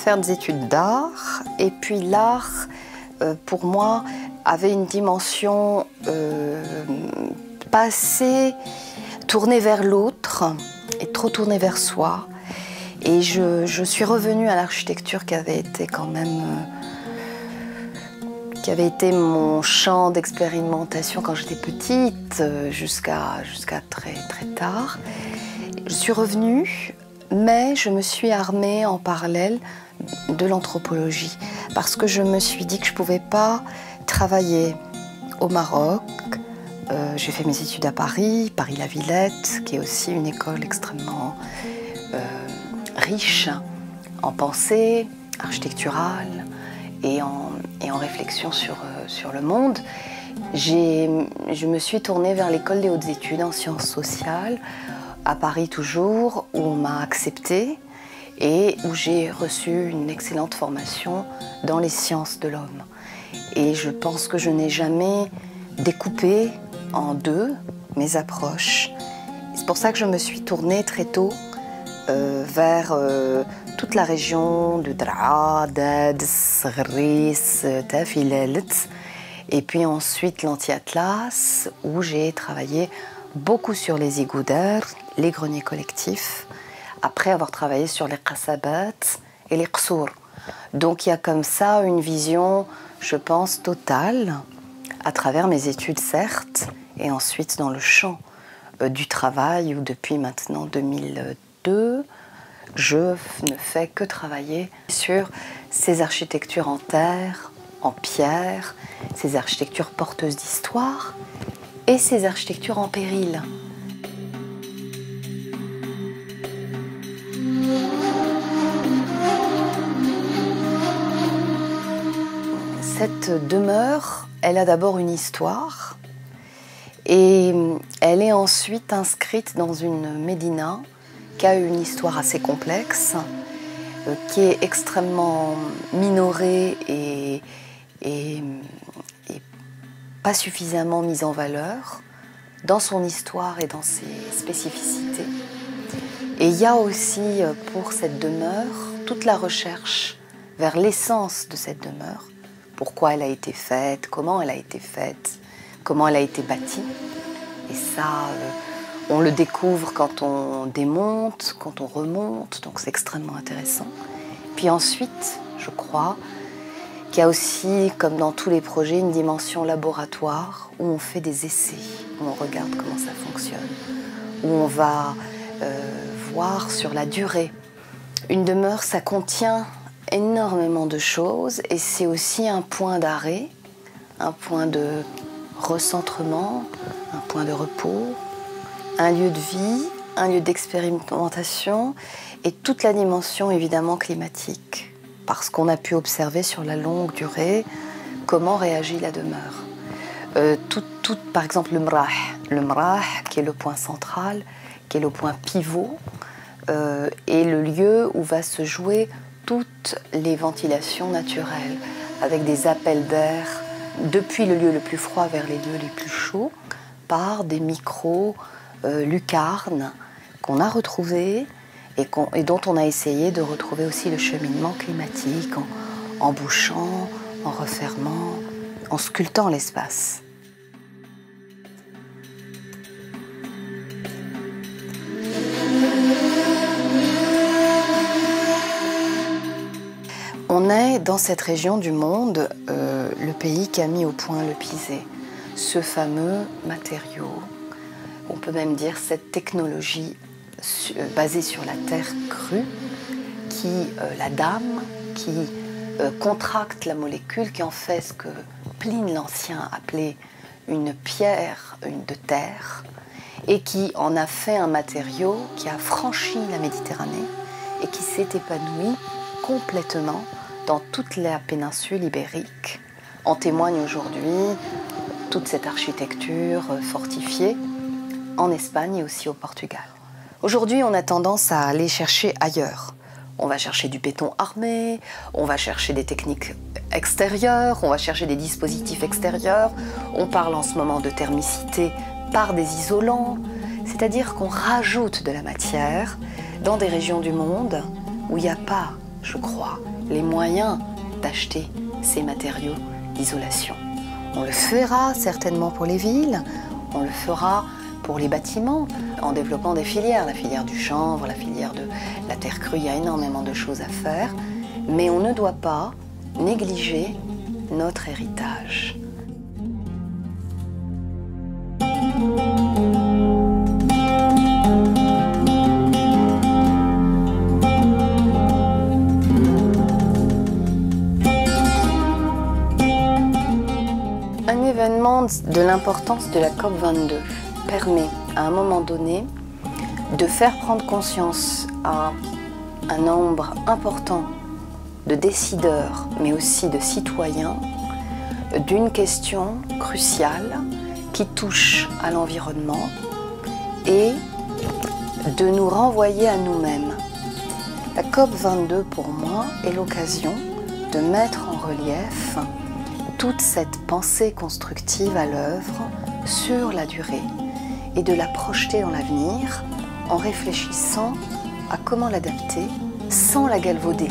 faire des études d'art et puis l'art, pour moi, avait une dimension pas assez tournée vers l'autre et trop tournée vers soi. Et je suis revenue à l'architecture qui avait été quand même... qui avait été mon champ d'expérimentation quand j'étais petite, jusqu'à très tard. Je suis revenue, mais je me suis armée en parallèle de l'anthropologie, parce que je me suis dit que je ne pouvais pas travailler au Maroc. J'ai fait mes études à Paris, Paris-la-Villette, qui est aussi une école extrêmement riche en pensée architecturale et en réflexion sur le monde. Je me suis tournée vers l'école des hautes études en sciences sociales, à Paris toujours, où on m'a acceptée et où j'ai reçu une excellente formation dans les sciences de l'homme. Et je pense que je n'ai jamais découpé en deux mes approches. C'est pour ça que je me suis tournée très tôt vers toute la région de Draa, Ded, Sgris, Tafilalet, et puis ensuite l'Anti-Atlas, où j'ai travaillé beaucoup sur les igouder, les greniers collectifs, après avoir travaillé sur les qasabat et les qsour. Donc il y a comme ça une vision, je pense, totale, à travers mes études certes, et ensuite dans le champ du travail, où depuis maintenant 2002, je ne fais que travailler sur ces architectures en terre, en pierre, ces architectures porteuses d'histoire et ces architectures en péril. Cette demeure, elle a d'abord une histoire et elle est ensuite inscrite dans une médina qui a une histoire assez complexe, qui est extrêmement minorée et pas suffisamment mise en valeur dans son histoire et dans ses spécificités. Et il y a aussi pour cette demeure toute la recherche vers l'essence de cette demeure, pourquoi elle a été faite, comment elle a été faite, comment elle a été bâtie. Et ça, on le découvre quand on démonte, quand on remonte, donc c'est extrêmement intéressant. Puis ensuite, je crois qu'il y a aussi, comme dans tous les projets, une dimension laboratoire où on fait des essais, où on regarde comment ça fonctionne, où on va voir sur la durée. Une demeure, ça contient énormément de choses et c'est aussi un point d'arrêt, un point de recentrement, un point de repos, un lieu de vie, un lieu d'expérimentation et toute la dimension évidemment climatique, parce qu'on a pu observer sur la longue durée comment réagit la demeure. Par exemple le mrah qui est le point central, qui est le point pivot, est le lieu où va se jouer toutes les ventilations naturelles, avec des appels d'air depuis le lieu le plus froid vers les lieux les plus chauds, par des micro-lucarnes qu'on a retrouvées et dont on a essayé de retrouver aussi le cheminement climatique en bouchant, en refermant, en sculptant l'espace. On est dans cette région du monde, le pays qui a mis au point le pisé, ce fameux matériau, on peut même dire cette technologie basée sur la terre crue, la dame, qui contracte la molécule, qui en fait ce que Pline l'Ancien appelait une pierre de terre, et qui en a fait un matériau qui a franchi la Méditerranée et qui s'est épanoui complètement dans toute la péninsule ibérique. En témoigne aujourd'hui toute cette architecture fortifiée en Espagne et aussi au Portugal. Aujourd'hui, on a tendance à aller chercher ailleurs. On va chercher du béton armé, on va chercher des techniques extérieures, on va chercher des dispositifs extérieurs. On parle en ce moment de thermicité par des isolants, c'est-à-dire qu'on rajoute de la matière dans des régions du monde où il n'y a pas, je crois, les moyens d'acheter ces matériaux d'isolation. On le fera certainement pour les villes, on le fera pour les bâtiments, en développant des filières, la filière du chanvre, la filière de la terre crue, il y a énormément de choses à faire, mais on ne doit pas négliger notre héritage. Un événement de l'importance de la COP22 permet à un moment donné de faire prendre conscience à un nombre important de décideurs, mais aussi de citoyens, d'une question cruciale qui touche à l'environnement et de nous renvoyer à nous-mêmes. La COP22 pour moi est l'occasion de mettre en relief toute cette pensée constructive à l'œuvre sur la durée et de la projeter dans l'avenir en réfléchissant à comment l'adapter sans la galvauder.